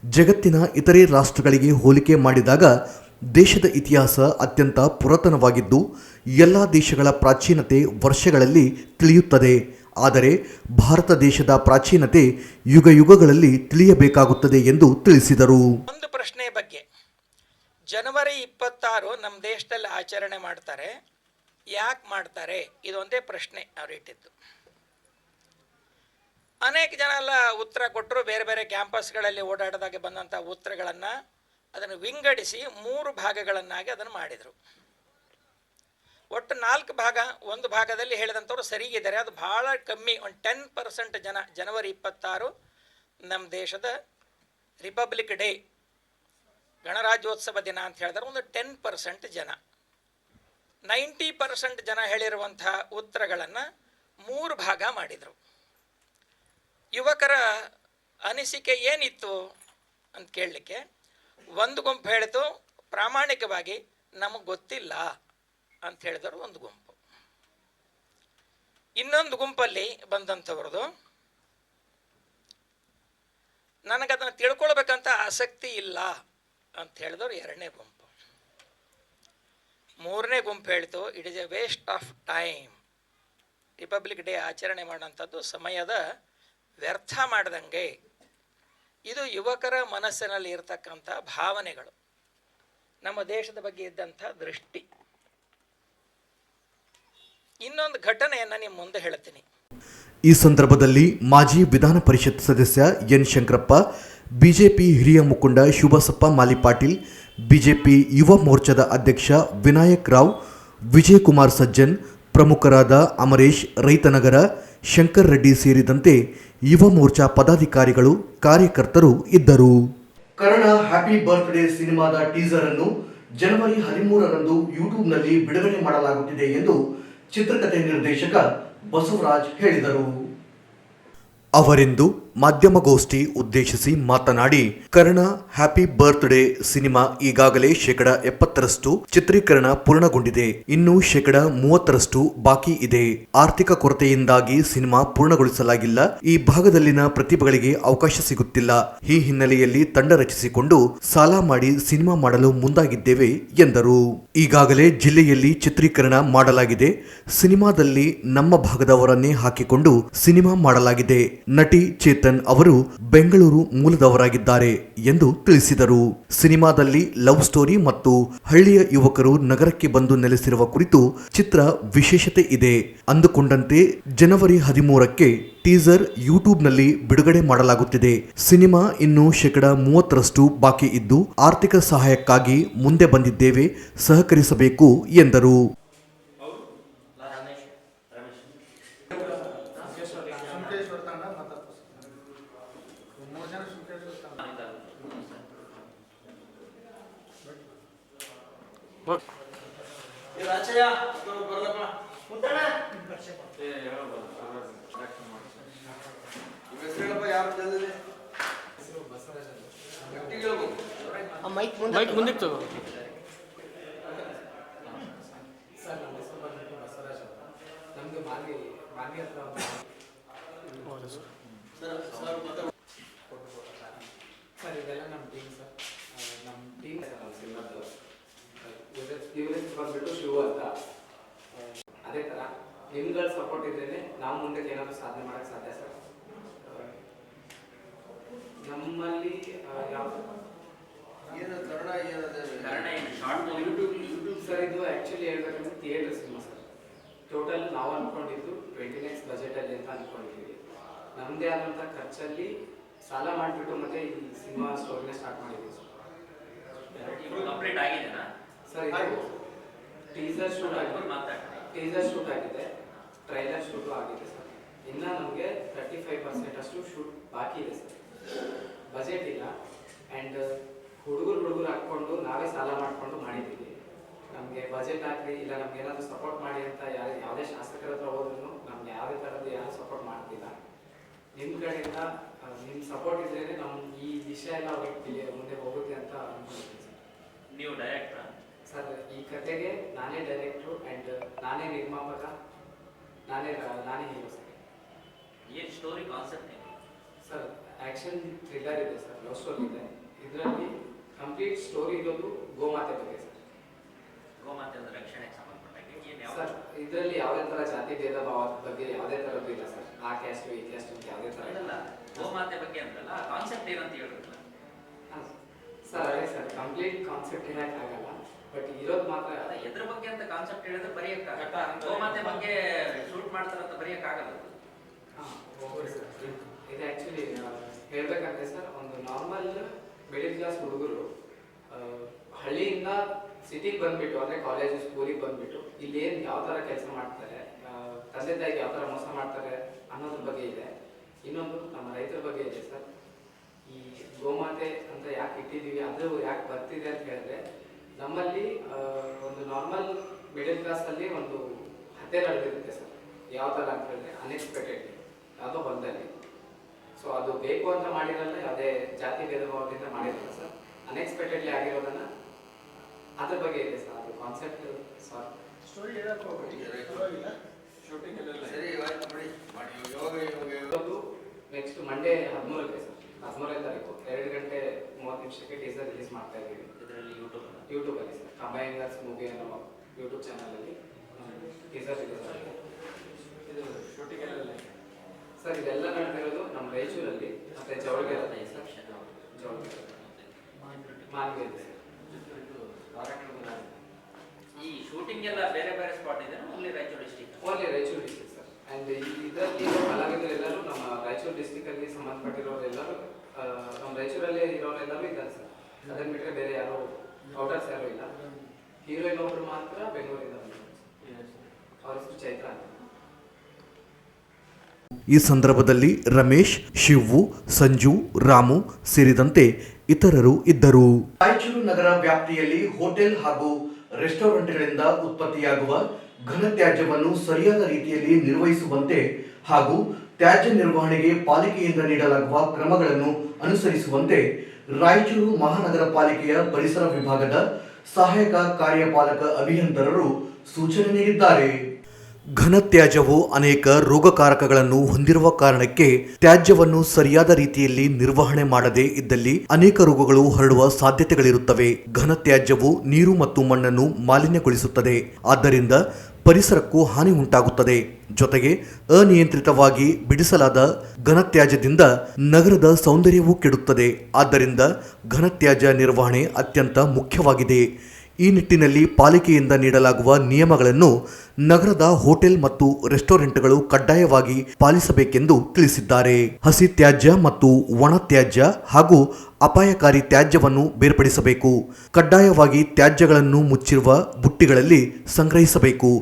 ಜಗತ್ತಿನ ಇತರೆ ರಾಷ್ಟ್ರಗಳಿಗೆ ಹೋಲಿಕೆ ಮಾಡಿದಾಗ ದೇಶದ ಇತಿಹಾಸ ಅತ್ಯಂತ ಪುರಾತನವಾಗಿದ್ದು ಎಲ್ಲ ದೇಶಗಳ ಪ್ರಾಚೀನತೆ ವರ್ಷಗಳಲ್ಲಿ ತಿಳಿಯುತ್ತದೆ. ಆದರೆ ಭಾರತ ದೇಶದ ಪ್ರಾಚೀನತೆ ಯುಗಗಳಲ್ಲಿ ತಿಳಿಯಬೇಕಾಗುತ್ತದೆ ಎಂದು ತಿಳಿಸಿದರು. ಒಂದು ಪ್ರಶ್ನೆ ಬಗ್ಗೆ, ಜನವರಿ 26 ನಮ್ಮ ದೇಶದಲ್ಲಿ ಆಚರಣೆ ಮಾಡ್ತಾರೆ, ಯಾಕೆ ಮಾಡ್ತಾರೆ? ಇದೊಂದೇ ಪ್ರಶ್ನೆ ಅವರಿಟ್ಟಿದ್ದು. ಅನೇಕ ಜನ ಎಲ್ಲ ಉತ್ತರ ಕೊಟ್ಟರು. ಬೇರೆ ಬೇರೆ ಕ್ಯಾಂಪಸ್ಗಳಲ್ಲಿ ಓಡಾಡಿದಾಗ ಬಂದಂಥ ಉತ್ತರಗಳನ್ನು ಅದನ್ನು ವಿಂಗಡಿಸಿ 3 ಭಾಗಗಳನ್ನಾಗಿ ಅದನ್ನು ಮಾಡಿದರು. ಒಟ್ಟು 4 ಭಾಗ. ಒಂದು ಭಾಗದಲ್ಲಿ ಹೇಳಿದಂಥವ್ರು ಸರಿಗಿದ್ದಾರೆ, ಅದು ಭಾಳ ಕಮ್ಮಿ. ಒಂದು 10% ಜನ ಜನವರಿ 26 ನಮ್ಮ ದೇಶದ ರಿಪಬ್ಲಿಕ್ ಡೇ, ಗಣರಾಜ್ಯೋತ್ಸವ ದಿನ ಅಂತ ಹೇಳಿದ್ರೆ ಒಂದು 10% ಜನ. 90% ಜನ ಹೇಳಿರುವಂಥ ಉತ್ತರಗಳನ್ನು 3 ಭಾಗ ಮಾಡಿದರು. ಯುವಕರ ಅನಿಸಿಕೆ ಏನಿತ್ತು ಅಂತ ಕೇಳಲಿಕ್ಕೆ ಒಂದು ಗುಂಪು ಹೇಳಿತು, ಪ್ರಾಮಾಣಿಕವಾಗಿ ನಮಗೆ ಗೊತ್ತಿಲ್ಲ ಅಂತ ಹೇಳಿದವರು ಒಂದು ಗುಂಪು. ಇನ್ನೊಂದು ಗುಂಪಲ್ಲಿ ಬಂದಂಥವ್ರದ್ದು, ನನಗದನ್ನು ತಿಳ್ಕೊಳ್ಬೇಕಂತ ಆಸಕ್ತಿ ಇಲ್ಲ ಅಂತ ಹೇಳಿದವರು ಎರಡನೇ ಗುಂಪು. ಮೂರನೇ ಗುಂಪು ಹೇಳ್ತು, it is A waste of time. Republic day ಆಚರಣೆ ಮಾಡೋಂಥದ್ದು ಸಮಯದ ವ್ಯರ್ಥ ಮಾಡ್ದಂಗೆ. ಇದು ಯುವಕರ ಮನಸ್ಸಿನಲ್ಲಿ ಇರತಕ್ಕಂಥ ಭಾವನೆಗಳು, ನಮ್ಮ ದೇಶದ ಬಗ್ಗೆ ಇದ್ದಂಥ ದೃಷ್ಟಿ. ಇನ್ನೊಂದು ಘಟನೆಯನ್ನು ನಿಮ್ಮ ಮುಂದೆ ಹೇಳ್ತೀನಿ. ಈ ಸಂದರ್ಭದಲ್ಲಿ ಮಾಜಿ ವಿಧಾನ ಪರಿಷತ್ ಸದಸ್ಯ ಎನ್ ಶಂಕರಪ್ಪ, ಬಿಜೆಪಿ ಹಿರಿಯ ಮುಖಂಡ ಶಿವಬಸಪ್ಪ ಮಾಲಿಪಾಟೀಲ್, ಬಿಜೆಪಿ ಯುವ ಮೋರ್ಚಾದ ಅಧ್ಯಕ್ಷ ವಿನಾಯಕ್ ರಾವ್, ವಿಜಯಕುಮಾರ್ ಸಜ್ಜನ್, ಪ್ರಮುಖರಾದ ಅಮರೇಶ್ ರೈತನಗರ, ಶಂಕರ್ ರೆಡ್ಡಿ ಸೇರಿದಂತೆ ಯುವ ಮೋರ್ಚಾ ಪದಾಧಿಕಾರಿಗಳು, ಕಾರ್ಯಕರ್ತರು ಇದ್ದರು. ಕರ್ಣ ಹ್ಯಾಪಿ ಬರ್ತ್ಡೇ ಸಿನಿಮಾದ ಟೀಸರ್ ಅನ್ನು ಜನವರಿ 13ರಂದು ಯೂಟ್ಯೂಬ್ನಲ್ಲಿ ಬಿಡುಗಡೆ ಮಾಡಲಾಗುತ್ತಿದೆ ಎಂದು ಚಿತ್ರಕಥೆ ನಿರ್ದೇಶಕ ಬಸವರಾಜ್ ಹೇಳಿದರು. ಅವರಿಂದು ಮಾಧ್ಯಮಗೋಷ್ಠಿ ಉದ್ದೇಶಿಸಿ ಮಾತನಾಡಿ, ಕರ್ಣ ಹ್ಯಾಪಿ ಬರ್ತ್ಡೇ ಸಿನಿಮಾ ಈಗಾಗಲೇ 70% ಚಿತ್ರೀಕರಣ ಪೂರ್ಣಗೊಂಡಿದೆ. ಇನ್ನು 30% ಬಾಕಿ ಇದೆ. ಆರ್ಥಿಕ ಕೊರತೆಯಿಂದಾಗಿ ಸಿನಿಮಾ ಪೂರ್ಣಗೊಳಿಸಲಾಗಿಲ್ಲ. ಈ ಭಾಗದಲ್ಲಿನ ಪ್ರತಿಭೆಗಳಿಗೆ ಅವಕಾಶ ಸಿಗುತ್ತಿಲ್ಲ. ಈ ಹಿನ್ನೆಲೆಯಲ್ಲಿ ತಂಡ ರಚಿಸಿಕೊಂಡು ಸಾಲ ಮಾಡಿ ಸಿನಿಮಾ ಮಾಡಲು ಮುಂದಾಗಿದ್ದೇವೆ ಎಂದರು. ಈಗಾಗಲೇ ಜಿಲ್ಲೆಯಲ್ಲಿ ಚಿತ್ರೀಕರಣ ಮಾಡಲಾಗಿದೆ. ಸಿನಿಮಾದಲ್ಲಿ ನಮ್ಮ ಭಾಗದವರನ್ನೇ ಹಾಕಿಕೊಂಡು ಸಿನಿಮಾ ಮಾಡಲಾಗಿದೆ. ನಟಿ ಚೇತನ್ ಅವರು ಬೆಂಗಳೂರು ಮೂಲದವರಾಗಿದ್ದಾರೆ ಎಂದು ತಿಳಿಸಿದರು. ಸಿನಿಮಾದಲ್ಲಿ ಲವ್ ಸ್ಟೋರಿ ಮತ್ತು ಹಳ್ಳಿಯ ಯುವಕರು ನಗರಕ್ಕೆ ಬಂದು ನೆಲೆಸಿರುವ ಕುರಿತು ಚಿತ್ರ ವಿಶೇಷತೆ ಇದೆ. ಅಂದುಕೊಂಡಂತೆ ಜನವರಿ 13ಕ್ಕೆ ಟೀಸರ್ ಯೂಟ್ಯೂಬ್ನಲ್ಲಿ ಬಿಡುಗಡೆ ಮಾಡಲಾಗುತ್ತಿದೆ. ಸಿನಿಮಾ ಇನ್ನು 30% ಬಾಕಿ ಇದ್ದು ಆರ್ಥಿಕ ಸಹಾಯಕ್ಕಾಗಿ ಮುಂದೆ ಬಂದಿದ್ದೇವೆ, ಸಹಕರಿಸಬೇಕು ಎಂದರು. ಮೈಕ್ ಮುಂದಿತ್ತು. ಸರ್ ಇದೆಲ್ಲ ನಮ್ಮ ಟೀಮ್ ಸರ್. ನಮ್ಮ ಟೀಮ್ ಸಿನಿಮಾದು ಇವ್ರ ಬಂದ್ಬಿಟ್ಟು ಶಿವ ಅಂತ. ಅದೇ ಥರ ನಿಮ್ಗಳ ಸಪೋರ್ಟ್ ಇದ್ರೇನೆ ನಾವು ಮುಂದಕ್ಕೆ ಏನಾದರೂ ಸಾಧನೆ ಮಾಡೋಕ್ಕೆ ಸಾಧ್ಯ ಸರ್. ನಮ್ಮಲ್ಲಿ ಸರ್ ಇದು ಆ್ಯಕ್ಚುಲಿ ಹೇಳ್ಬೇಕಂದ್ರೆ ಥಿಯೇಟರ್ ಸಿನಿಮಾ ಸರ್. ಟೋಟಲ್ ನಾವು ಅಂದ್ಕೊಂಡಿದ್ದು 20 lakhs ಬಜೆಟಲ್ಲಿ ಅಂತ ಅಂದ್ಕೊಂಡಿದ್ದೀವಿ. ನಮ್ಮದೇ ಆದಂಥ ಖರ್ಚಲ್ಲಿ ಸಾಲ ಮಾಡಿಬಿಟ್ಟು ಮತ್ತೆ ಈ ಸಿನಿಮಾ ಸ್ಟೋರಿನ ಸ್ಟಾರ್ಟ್ ಮಾಡಿದ್ದೀವಿ ಸರ್. ಕಂಪ್ಲೀಟ್ ಆಗಿದೆನಾ ಸರ್ ಇದು ಟೀಸರ್ ಶೂಟ್ ಆಗಿದೆ, ಟ್ರೈಲರ್ ಶೂಟು ಆಗಿದೆ ಸರ್. ಇನ್ನು ನಮಗೆ 35% ಅಷ್ಟು ಶೂಟ್ ಬಾಕಿ ಇದೆ ಸರ್. ಬಜೆಟ್ ಇಲ್ಲ ಆ್ಯಂಡ್ ಹುಡುಗರು ಹಾಕ್ಕೊಂಡು ನಾವೇ ಸಾಲ ಮಾಡಿಕೊಂಡು ಮಾಡಿದ್ದೀವಿ. ನಮಗೆ ಬಜೆಟ್ ಹಾಕಿ ಇಲ್ಲ ನಮ್ಗೆ ಏನಾದರೂ ಸಪೋರ್ಟ್ ಮಾಡಿ ಅಂತ ಯಾವುದೇ ಶಾಸಕರ ಹತ್ರ ಹೋದ್ರೂ ನಮ್ಗೆ ಯಾವುದೇ ಥರದ್ದು ಯಾರು ಸಪೋರ್ಟ್ ಮಾಡ್ತಿಲ್ಲ. ನಿಮ್ಮ ಕಡೆಯಿಂದ ನಿಮ್ಮ ಸಪೋರ್ಟ್ ಇದ್ರೇ ನಮ್ಮ ಈ ವಿಷಯ ಎಲ್ಲ ಅವ್ರಿಗೆ ಮುಂದೆ ಹೋಗುತ್ತೆ ಅಂತ ಅನ್ಕೊಂಡಿದ್ದೀನಿ ಸರ್. ನೀವು ಡೈರೆಕ್ಟ್ರಾ ಸರ್? ಈ ಕತೆಗೆ ನಾನೇ ಡೈರೆಕ್ಟ್ರು ಆ್ಯಂಡ್ ನಾನೇ ನಿರ್ಮಾಪಕ, ನಾನೇ ಹೀರೋ ಸರ್. ಏನು ಸ್ಟೋರಿ ಕಾನ್ಸೆಪ್ಟ್ ಏನು ಸರ್? ಆ್ಯಕ್ಷನ್ ಥ್ರಿಲ್ಲರ್ ಇದೆ ಸರ್, ಲವ್ ಸ್ಟೋರಿ ಇದೆ. ಇದರಲ್ಲಿ ಕಂಪ್ಲೀಟ್ ಸ್ಟೋರಿ ಇರೋದು ಗೋಮಾತೆ ಬಗ್ಗೆ ಸರ್. ಗೋಮಾತೆ ಅಂದ್ರೆ ರಕ್ಷಣೆಗೆ ಸಂಬಂಧಪಟ್ಟಾಗೆ ಏನು ಸರ್ ಇದರಲ್ಲಿ ಯಾವುದೇ ಥರ ಜಾತಿ ಭೇದ ಭಾವದ ಬಗ್ಗೆ ಯಾವುದೇ ಥರದ್ದು ಇಲ್ಲ ಸರ್. ಆ ಕ್ಯಾಸ್ಟು ಈ ಕ್ಯಾಸ್ಟು ಅಂತ ಯಾವುದೇ ಥರ ಇಲ್ಲ. ಗೋಮಾತೆ ಬಗ್ಗೆ ಅಂದ್ರಲ್ಲ, ಕಾನ್ಸೆಪ್ಟ್ ಏನಂತ ಹೇಳಿದ್ರಲ್ಲ. ಹಾಂ ಸರ್, ಅದೇ ಸರ್ ಕಂಪ್ಲೀಟ್ ಕಾನ್ಸೆಪ್ಟ್ ಹೇಳೋಕ್ಕಾಗಲ್ಲ, ಬಟ್ ಇರೋದು ಮಾತ್ರ. ಎದ್ರ ಬಗ್ಗೆ ಅಂತ ಕಾನ್ಸೆಪ್ಟ್ ಹೇಳಿದ್ರೆ ಬರೆಯಕ್ಕಾಗಲ್ಲ. ಗೋಮಾತೆ ಬಗ್ಗೆ ಶೂಟ್ ಮಾಡ್ತಾರಂತ ಬರೆಯಕ್ಕಾಗಲ್ಲ. ಹಾಂ ಓಕೆ ಸರ್. ಇದು ಆ್ಯಕ್ಚುಲಿ ಹೇಳ್ಬೇಕಂದ್ರೆ ಸರ್, ಒಂದು ನಾರ್ಮಲ್ ಮಿಡಿಲ್ ಕ್ಲಾಸ್ ಹುಡುಗರು ಹಳ್ಳಿಯಿಂದ ಸಿಟಿಗೆ ಬಂದ್ಬಿಟ್ಟು ಅಂದರೆ ಕಾಲೇಜು ಸ್ಕೂಲಿಗೆ ಬಂದ್ಬಿಟ್ಟು ಇಲ್ಲೇನು ಯಾವ ಥರ ಕೆಲಸ ಮಾಡ್ತಾರೆ, ತಂದೆ ತಾಯಿಗೆ ಯಾವ ಥರ ಮೋಸ ಮಾಡ್ತಾರೆ ಅನ್ನೋದ್ರ ಬಗ್ಗೆ ಇದೆ. ಇನ್ನೊಂದು ನಮ್ಮ ರೈತರ ಬಗ್ಗೆ ಇದೆ ಸರ್. ಈ ಗೋಮಾತೆ ಅಂತ ಯಾಕೆ ಇಟ್ಟಿದ್ದೀವಿ, ಅದು ಯಾಕೆ ಬರ್ತಿದೆ ಅಂತ ಹೇಳಿದ್ರೆ, ನಮ್ಮಲ್ಲಿ ಒಂದು ನಾರ್ಮಲ್ ಮಿಡಿಲ್ ಕ್ಲಾಸಲ್ಲಿ ಒಂದು ಹತ್ಯೆ ನಡೆದಿರುತ್ತೆ ಸರ್. ಯಾವ ಥರ ಅಂತ ಹೇಳಿದ್ರೆ ಅನ್ಎಕ್ಸ್ಪೆಕ್ಟೆಡ್ ಯಾವುದೋ ಹೊಲದಲ್ಲಿ. ಸೊ ಅದು ಬೇಕು ಅಂತ ಮಾಡಿರಲ್ಲ, ಯಾವುದೇ ಜಾತಿ ಭೇದ ಭಾವದಿಂದ ಮಾಡಿರಲ್ಲ ಸರ್. ಅನ್ಎಕ್ಸ್ಪೆಕ್ಟೆಡ್ಲಿ ಆಗಿರೋದನ್ನ ಅದ್ರ ಬಗ್ಗೆ ಇದೆ ಸರ್. ಅದು ಕಾನ್ಸೆಪ್ಟ್ ಸರ್. ನೆಕ್ಸ್ಟ್ ಮಂಡೇ 13ಕ್ಕೆ ಸರ್, 13ನೇ ತಾರೀಕು 2:30 ಟೀಸರ್ ರಿಲೀಸ್ ಮಾಡ್ತಾ ಇದ್ದೀವಿ. ಇದರಲ್ಲಿ ಯೂಟ್ಯೂಬಲ್ಲಿ ಸರ್, ಕಂಬೈನರ್ಸ್ ಮೂವಿ ಅನ್ನೋ ಯೂಟ್ಯೂಬ್ ಚಾನಲಲ್ಲಿ ಟೀಸರ್ ರಿಲೀಸ್ ಆಗಿದೆ. ಇದು ಶೂಟಿಂಗ್ ಎಲ್ಲ ಸರ್ ಇದೆಲ್ಲ ನಡೆದಿರೋದು ನಮ್ಮ ರಾಯಚೂರಲ್ಲಿ ಮತ್ತೆ ಜವಳಗೆರೆ ಸರ್. ಜವಳಗೆರೆ ಮಾನ್ವಿಯಲ್ಲಿ ಸರ್. ಈ ಶೂಟಿಂಗ್ ಎಲ್ಲ ಬೇರೆ ಬೇರೆ ಸ್ಪಾಟ್ ಇದೆ, only Raichur district? Only Raichur district sir. And ಇದರಲ್ಲಿ ಕಲಾವಿದರೆಲ್ಲರೂ ನಮ್ಮ ರಾಯಚೂರು ಡಿಸ್ಟಿಕಲ್ಲಿ ಸಂಬಂಧಪಟ್ಟಿರೋರೆಲ್ಲರೂ, ನಮ್ಮ ರಾಯಚೂರಲ್ಲೇ ಇರೋರೆಲ್ಲರೂ ಇದ್ದಾರೆ ಸರ್. ಅದನ್ನು ಬಿಟ್ಟರೆ ಬೇರೆ ಯಾರು ಔಟರ್ಸ್ ಯಾರೂ ಇಲ್ಲ. ಹೀರೋಯಿನ್ ಒಬ್ಬರು ಮಾತ್ರ ಬೆಂಗಳೂರಿಂದ ಬಂದಿದ್ದಾರೆ, ಅವ್ರ ಹೆಸರು ಚೈತ್ರ ಅಂತ. ಈ ಸಂದರ್ಭದಲ್ಲಿ ರಮೇಶ್, ಶಿವು, ಸಂಜು, ರಾಮು ಸೇರಿದಂತೆ ಇತರರು ಇದ್ದರು. ರಾಯಚೂರು ನಗರ ವ್ಯಾಪ್ತಿಯಲ್ಲಿ ಹೋಟೆಲ್ ಹಾಗೂ ರೆಸ್ಟೋರೆಂಟ್ಗಳಿಂದ ಉತ್ಪತ್ತಿಯಾಗುವ ಘನತ್ಯಾಜ್ಯವನ್ನು ಸರಿಯಾದ ರೀತಿಯಲ್ಲಿ ನಿರ್ವಹಿಸುವಂತೆ ಹಾಗೂ ತ್ಯಾಜ್ಯ ನಿರ್ವಹಣೆಗೆ ಪಾಲಿಕೆಯಿಂದ ನೀಡಲಾಗುವ ಕ್ರಮಗಳನ್ನು ಅನುಸರಿಸುವಂತೆ ರಾಯಚೂರು ಮಹಾನಗರ ಪಾಲಿಕೆಯ ಪರಿಸರ ವಿಭಾಗದ ಸಹಾಯಕ ಕಾರ್ಯಪಾಲಕ ಅಭಿಯಂತರರು ಸೂಚನೆ ನೀಡಿದ್ದಾರೆ. ಘನತ್ಯಾಜ್ಯವು ಅನೇಕ ರೋಗಕಾರಕಗಳನ್ನು ಹೊಂದಿರುವ ಕಾರಣಕ್ಕೆ ತ್ಯಾಜ್ಯವನ್ನು ಸರಿಯಾದ ರೀತಿಯಲ್ಲಿ ನಿರ್ವಹಣೆ ಮಾಡದೇ ಇದ್ದಲ್ಲಿ ಅನೇಕ ರೋಗಗಳು ಹರಡುವ ಸಾಧ್ಯತೆಗಳಿರುತ್ತವೆ. ಘನತ್ಯಾಜ್ಯವು ನೀರು ಮತ್ತು ಮಣ್ಣನ್ನು ಮಾಲಿನ್ಯಗೊಳಿಸುತ್ತದೆ. ಆದ್ದರಿಂದ ಪರಿಸರಕ್ಕೂ ಹಾನಿ ಉಂಟಾಗುತ್ತದೆ. ಜೊತೆಗೆ ಅನಿಯಂತ್ರಿತವಾಗಿ ಬಿಡಿಸಲಾದ ಘನತ್ಯಾಜ್ಯದಿಂದ ನಗರದ ಸೌಂದರ್ಯವೂ ಕೆಡುತ್ತದೆ. ಆದ್ದರಿಂದ ಘನತ್ಯಾಜ್ಯ ನಿರ್ವಹಣೆ ಅತ್ಯಂತ ಮುಖ್ಯವಾಗಿದೆ. ಈ ನಿಟ್ಟಿನಲ್ಲಿ ಪಾಲಿಕೆಯಿಂದ ನೀಡಲಾಗುವ ನಿಯಮಗಳನ್ನು ನಗರದ ಹೋಟೆಲ್ ಮತ್ತು ರೆಸ್ಟೋರೆಂಟ್ಗಳು ಕಡ್ಡಾಯವಾಗಿ ಪಾಲಿಸಬೇಕೆಂದು ತಿಳಿಸಿದ್ದಾರೆ. ಹಸಿ ತ್ಯಾಜ್ಯ ಮತ್ತು ಒಣ ತ್ಯಾಜ್ಯ ಹಾಗೂ ಅಪಾಯಕಾರಿ ತ್ಯಾಜ್ಯವನ್ನು ಬೇರ್ಪಡಿಸಬೇಕು. ಕಡ್ಡಾಯವಾಗಿ ತ್ಯಾಜ್ಯಗಳನ್ನು ಮುಚ್ಚಿರುವ ಬುಟ್ಟಿಗಳಲ್ಲಿ ಸಂಗ್ರಹಿಸಬೇಕು.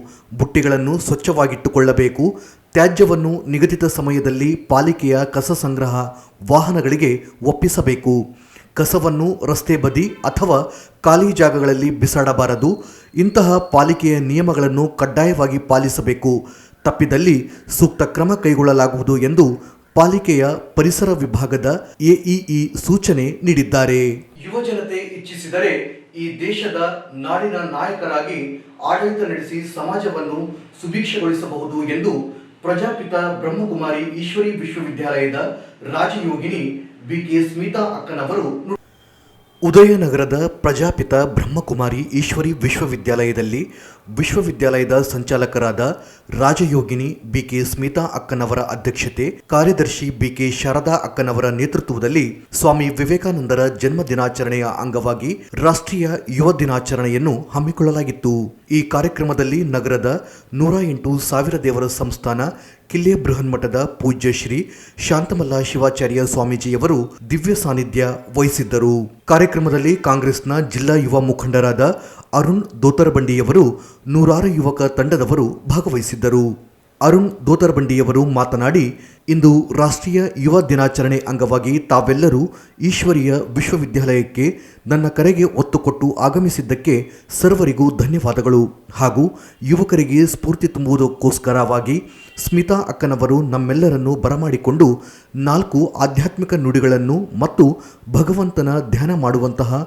ಬುಟ್ಟಿಗಳನ್ನು ಸ್ವಚ್ಛವಾಗಿಟ್ಟುಕೊಳ್ಳಬೇಕು. ತ್ಯಾಜ್ಯವನ್ನು ನಿಗದಿತ ಸಮಯದಲ್ಲಿ ಪಾಲಿಕೆಯ ಕಸ ಸಂಗ್ರಹ ವಾಹನಗಳಿಗೆ ಒಪ್ಪಿಸಬೇಕು. ಕಸವನ್ನು ರಸ್ತೆ ಬದಿ ಅಥವಾ ಖಾಲಿ ಜಾಗಗಳಲ್ಲಿ ಬಿಸಾಡಬಾರದು. ಇಂತಹ ಪಾಲಿಕೆಯ ನಿಯಮಗಳನ್ನು ಕಡ್ಡಾಯವಾಗಿ ಪಾಲಿಸಬೇಕು. ತಪ್ಪಿದಲ್ಲಿ ಸೂಕ್ತ ಕ್ರಮ ಕೈಗೊಳ್ಳಲಾಗುವುದು ಎಂದು ಪಾಲಿಕೆಯ ಪರಿಸರ ವಿಭಾಗದ ಎಇಇ ಸೂಚನೆ ನೀಡಿದ್ದಾರೆ. ಯುವಜನತೆ ಇಚ್ಛಿಸಿದರೆ ಈ ದೇಶದ ನಾಡಿನ ನಾಯಕರಾಗಿ ಆಡಳಿತ ನಡೆಸಿ ಸಮಾಜವನ್ನು ಸುಭಿಕ್ಷಗೊಳಿಸಬಹುದು ಎಂದು ಪ್ರಜಾಪಿತ ಬ್ರಹ್ಮಕುಮಾರಿ ಈಶ್ವರಿ ವಿಶ್ವವಿದ್ಯಾಲಯದ ರಾಜಯೋಗಿನಿ ಬಿಕೆ ಸ್ಮಿತಾ ಅಕ್ಕನವರು ಉದಯನಗರದ ಪ್ರಜಾಪಿತ ಬ್ರಹ್ಮಕುಮಾರಿ ಈಶ್ವರಿ ವಿಶ್ವವಿದ್ಯಾಲಯದಲ್ಲಿ ವಿಶ್ವವಿದ್ಯಾಲಯದ ಸಂಚಾಲಕರಾದ ರಾಜಯೋಗಿನಿ ಬಿಕೆ ಸ್ಮಿತಾ ಅಕ್ಕನವರ ಅಧ್ಯಕ್ಷತೆ, ಕಾರ್ಯದರ್ಶಿ ಬಿಕೆ ಶಾರದಾ ಅಕ್ಕನವರ ನೇತೃತ್ವದಲ್ಲಿ ಸ್ವಾಮಿ ವಿವೇಕಾನಂದರ ಜನ್ಮ ದಿನಾಚರಣೆಯ ಅಂಗವಾಗಿ ರಾಷ್ಟ್ರೀಯ ಯುವ ದಿನಾಚರಣೆಯನ್ನು ಹಮ್ಮಿಕೊಳ್ಳಲಾಗಿತ್ತು. ಈ ಕಾರ್ಯಕ್ರಮದಲ್ಲಿ ನಗರದ 108 ಸಾವಿರ ದೇವರ ಸಂಸ್ಥಾನ ಕಿಲ್ಲೆ ಬೃಹನ್ಮಠದ ಪೂಜ್ಯ ಶ್ರೀ ಶಾಂತಮಲ್ಲ ಶಿವಾಚಾರ್ಯ ಸ್ವಾಮೀಜಿಯವರು ದಿವ್ಯ ಸಾನ್ನಿಧ್ಯ ವಹಿಸಿದ್ದರು. ಕಾರ್ಯಕ್ರಮದಲ್ಲಿ ಕಾಂಗ್ರೆಸ್ನ ಜಿಲ್ಲಾ ಯುವ ಮುಖಂಡರಾದ ಅರುಣ್ ದೋತರಬಂಡಿಯವರು, ನೂರಾರು ಯುವಕ ತಂಡದವರು ಭಾಗವಹಿಸಿದ್ದರು. ಅರುಣ್ ದೋತರಬಂಡಿಯವರು ಮಾತನಾಡಿ, ಇಂದು ರಾಷ್ಟ್ರೀಯ ಯುವ ದಿನಾಚರಣೆ ಅಂಗವಾಗಿ ತಾವೆಲ್ಲರೂ ಈಶ್ವರೀಯ ವಿಶ್ವವಿದ್ಯಾಲಯಕ್ಕೆ ನನ್ನ ಕರೆಗೆ ಒತ್ತು ಕೊಟ್ಟು ಆಗಮಿಸಿದ್ದಕ್ಕೆ ಸರ್ವರಿಗೂ ಧನ್ಯವಾದಗಳು. ಹಾಗೂ ಯುವಕರಿಗೆ ಸ್ಫೂರ್ತಿ ತುಂಬುವುದಕ್ಕೋಸ್ಕರವಾಗಿ ಸ್ಮಿತಾ ಅಕ್ಕನವರು ನಮ್ಮೆಲ್ಲರನ್ನು ಬರಮಾಡಿಕೊಂಡು 4 ಆಧ್ಯಾತ್ಮಿಕ ನುಡಿಗಳನ್ನು ಮತ್ತು ಭಗವಂತನ ಧ್ಯಾನ ಮಾಡುವಂತಹ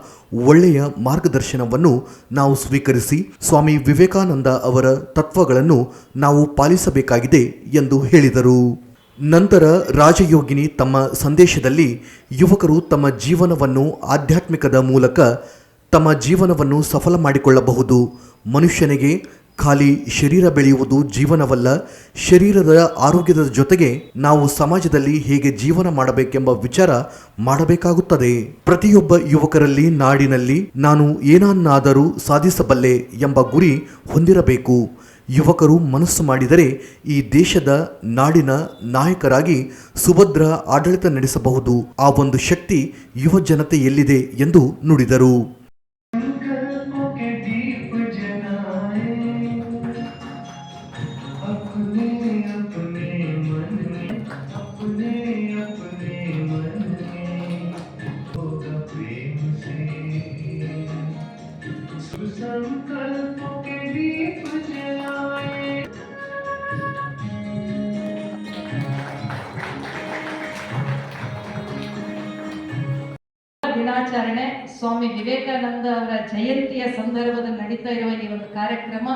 ಒಳ್ಳೆಯ ಮಾರ್ಗದರ್ಶನವನ್ನು ನಾವು ಸ್ವೀಕರಿಸಿ ಸ್ವಾಮಿ ವಿವೇಕಾನಂದ ಅವರ ತತ್ವಗಳನ್ನು ನಾವು ಪಾಲಿಸಬೇಕಾಗಿದೆ ಎಂದು ಹೇಳಿದರು. ನಂತರ ರಾಜಯೋಗಿನಿ ತಮ್ಮ ಸಂದೇಶದಲ್ಲಿ ಯುವಕರು ತಮ್ಮ ಜೀವನವನ್ನು ಆಧ್ಯಾತ್ಮಿಕದ ಮೂಲಕ ತಮ್ಮ ಜೀವನವನ್ನು ಸಫಲ ಮಾಡಿಕೊಳ್ಳಬಹುದು. ಮನುಷ್ಯನಿಗೆ ಖಾಲಿ ಶರೀರ ಬೆಳೆಯುವುದು ಜೀವನವಲ್ಲ, ಶರೀರದ ಆರೋಗ್ಯದ ಜೊತೆಗೆ ನಾವು ಸಮಾಜದಲ್ಲಿ ಹೇಗೆ ಜೀವನ ಮಾಡಬೇಕೆಂಬ ವಿಚಾರ ಮಾಡಬೇಕಾಗುತ್ತದೆ. ಪ್ರತಿಯೊಬ್ಬ ಯುವಕರಲ್ಲಿ ನಾಡಿನಲ್ಲಿ ನಾನು ಏನನ್ನಾದರೂ ಸಾಧಿಸಬಲ್ಲೆ ಎಂಬ ಗುರಿ ಹೊಂದಿರಬೇಕು. ಯುವಕರು ಮನಸ್ಸು ಮಾಡಿದರೆ ಈ ದೇಶದ ನಾಡಿನ ನಾಯಕರಾಗಿ ಸುಭದ್ರ ಆಡಳಿತ ನಡೆಸಬಹುದು. ಆ ಒಂದು ಶಕ್ತಿ ಯುವ ಜನತೆಯಲ್ಲಿದೆ ಎಂದು ನುಡಿದರು. ದಿನಾಚರಣೆ ಸ್ವಾಮಿ ವಿವೇಕಾನಂದ ಅವರ ಜಯಂತಿಯ ಸಂದರ್ಭದಲ್ಲಿ ನಡೀತಾ ಇರುವ ಈ ಒಂದು ಕಾರ್ಯಕ್ರಮ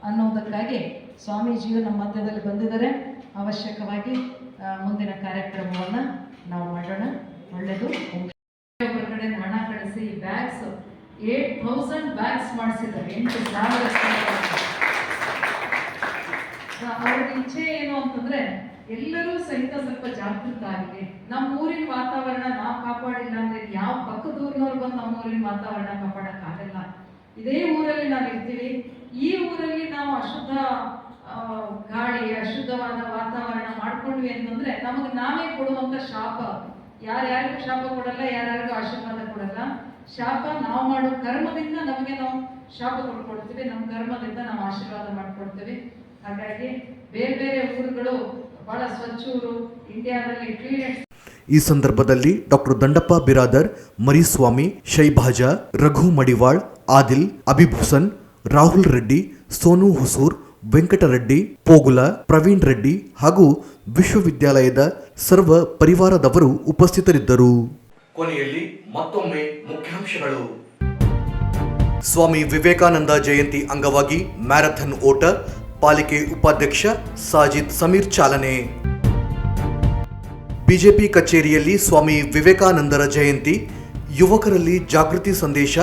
ಅನ್ನೋದಕ್ಕಾಗಿ ಸ್ವಾಮೀಜಿಯು ನಮ್ಮ ಮಧ್ಯದಲ್ಲಿ ಬಂದಿದ್ದಾರೆ. ಅವಶ್ಯಕವಾಗಿ ಮುಂದಿನ ಕಾರ್ಯಕ್ರಮವನ್ನು ನಾವು ಮಾಡೋಣ. ಒಳ್ಳೆಯದು. ಹೊರಗಡೆ ಹಣ ಕಳಿಸಿ ಬ್ಯಾಗ್ಸ್ 8,000 ಬ್ಯಾಗ್ಸ್ ಮಾಡಿಸಿದ್ದಾರೆ. 8,000. ಅವ್ರ ಇಚ್ಛೆ ಏನು ಅಂತಂದ್ರೆ ಎಲ್ಲರೂ ಸಹಿತ ಸ್ವಲ್ಪ ಜಾಗೃತ ಆಗಿದೆ. ನಮ್ಮ ಊರಿನ ವಾತಾವರಣ ನಾವು ಕಾಪಾಡಿಲ್ಲ ಅಂದ್ರೆ ಯಾವ ಪಕ್ಕದ ಊರಿನವ್ರು ಬಂದು ನಮ್ಮ ಊರಿನ ವಾತಾವರಣ ಕಾಪಾಡಕ್ ಆಗಲ್ಲ. ಇದೇ ಊರಲ್ಲಿ ನಾವು ಇರ್ತೀವಿ. ಈ ಊರಲ್ಲಿ ನಾವು ಅಶುದ್ಧ ಗಾಳಿ, ಅಶುದ್ಧವಾದ ವಾತಾವರಣ ಮಾಡ್ಕೊಂಡ್ವಿ ಅಂತಂದ್ರೆ ನಮಗೆ ನಾವೇ ಕೊಡುವಂತ ಶಾಪ. ಯಾರ್ಯಾರಿಗೂ ಶಾಪ ಕೊಡಲ್ಲ, ಯಾರ್ಯಾರಿಗೂ ಆಶೀರ್ವಾದ ಕೊಡಲ್ಲ. ಶಾಪ ನಾವು ಮಾಡೋ ಕರ್ಮದಿಂದ ನಮಗೆ ನಾವು ಶಾಪ ಕೊಡ್ಕೊಡ್ತೀವಿ, ನಮ್ಮ ಕರ್ಮದಿಂದ ನಾವು ಆಶೀರ್ವಾದ ಮಾಡ್ಕೊಡ್ತೀವಿ. ಹಾಗಾಗಿ ಬೇರೆ ಬೇರೆ ಊರುಗಳು ಬಹಳ ಸ್ವಚ್ಛ ಊರು, ಇಂಡಿಯಾದಲ್ಲಿ ಕ್ಲೀನ್. ಈ ಸಂದರ್ಭದಲ್ಲಿ ಡಾಕ್ಟರ್ ದಂಡಪ್ಪ ಬಿರಾದರ್, ಮರಿಸ್ವಾಮಿ, ಶೈಭಾಜ, ರಘು ಮಡಿವಾಳ್, ಆದಿಲ್, ಅಭಿಭೂಷಣ್, ರಾಹುಲ್ ರೆಡ್ಡಿ, ಸೋನು ಹುಸೂರ್, ವೆಂಕಟರೆಡ್ಡಿ, ಪೋಗುಲ, ಪ್ರವೀಣ್ ರೆಡ್ಡಿ ಹಾಗೂ ವಿಶ್ವವಿದ್ಯಾಲಯದ ಸರ್ವ ಪರಿವಾರದವರು ಉಪಸ್ಥಿತರಿದ್ದರು. ಕೊನೆಯಲ್ಲಿ ಮತ್ತೊಮ್ಮೆ ಮುಖ್ಯಾಂಶಗಳು. ಸ್ವಾಮಿ ವಿವೇಕಾನಂದ ಜಯಂತಿ ಅಂಗವಾಗಿ ಮ್ಯಾರಥಾನ್ ಓಟ, ಪಾಲಿಕೆ ಉಪಾಧ್ಯಕ್ಷ ಸಾಜಿದ್ ಸಮೀರ್ ಚಾಲನೆ. ಬಿಜೆಪಿ ಕಚೇರಿಯಲ್ಲಿ ಸ್ವಾಮಿ ವಿವೇಕಾನಂದರ ಜಯಂತಿ, ಯುವಕರಲ್ಲಿ ಜಾಗೃತಿ ಸಂದೇಶ,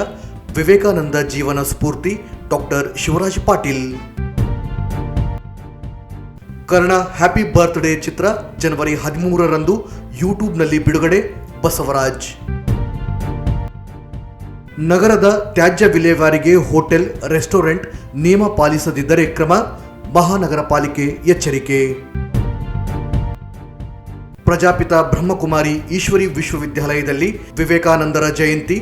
ವಿವೇಕಾನಂದ ಜೀವನ ಸ್ಫೂರ್ತಿ, doctor Shivaraj Patil. Karna happy birthday ಚಿತ್ರ ಜನವರಿ 13ರಂದು ಯೂಟ್ಯೂಬ್ನಲ್ಲಿ ಬಿಡುಗಡೆ, ಬಸವರಾಜ್. ನಗರದ ತ್ಯಾಜ್ಯ ವಿಲೇವಾರಿಗೆ ಹೋಟೆಲ್, ರೆಸ್ಟೋರೆಂಟ್ ನಿಯಮ ಪಾಲಿಸದಿದ್ದರೆ ಕ್ರಮ, ಮಹಾನಗರ ಪಾಲಿಕೆ ಎಚ್ಚರಿಕೆ. ಪ್ರಜಾಪಿತ ಬ್ರಹ್ಮಕುಮಾರಿ ಈಶ್ವರಿ ವಿಶ್ವವಿದ್ಯಾಲಯದಲ್ಲಿ ವಿವೇಕಾನಂದರ ಜಯಂತಿ,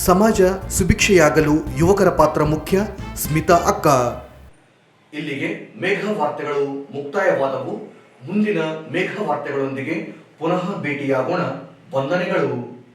ಸಮಾಜ ಸುಭಿಕ್ಷೆಯಾಗಲು ಯುವಕರ ಪಾತ್ರ ಮುಖ್ಯ, ಸ್ಮಿತಾ ಅಕ್ಕ. ಇಲ್ಲಿಗೆ ಮೇಘ ವಾರ್ತೆಗಳು ಮುಕ್ತಾಯವಾದವು. ಮುಂದಿನ ಮೇಘ ವಾರ್ತೆಗಳೊಂದಿಗೆ ಪುನಃ ಭೇಟಿಯಾಗೋಣ. ವಂದನೆಗಳು.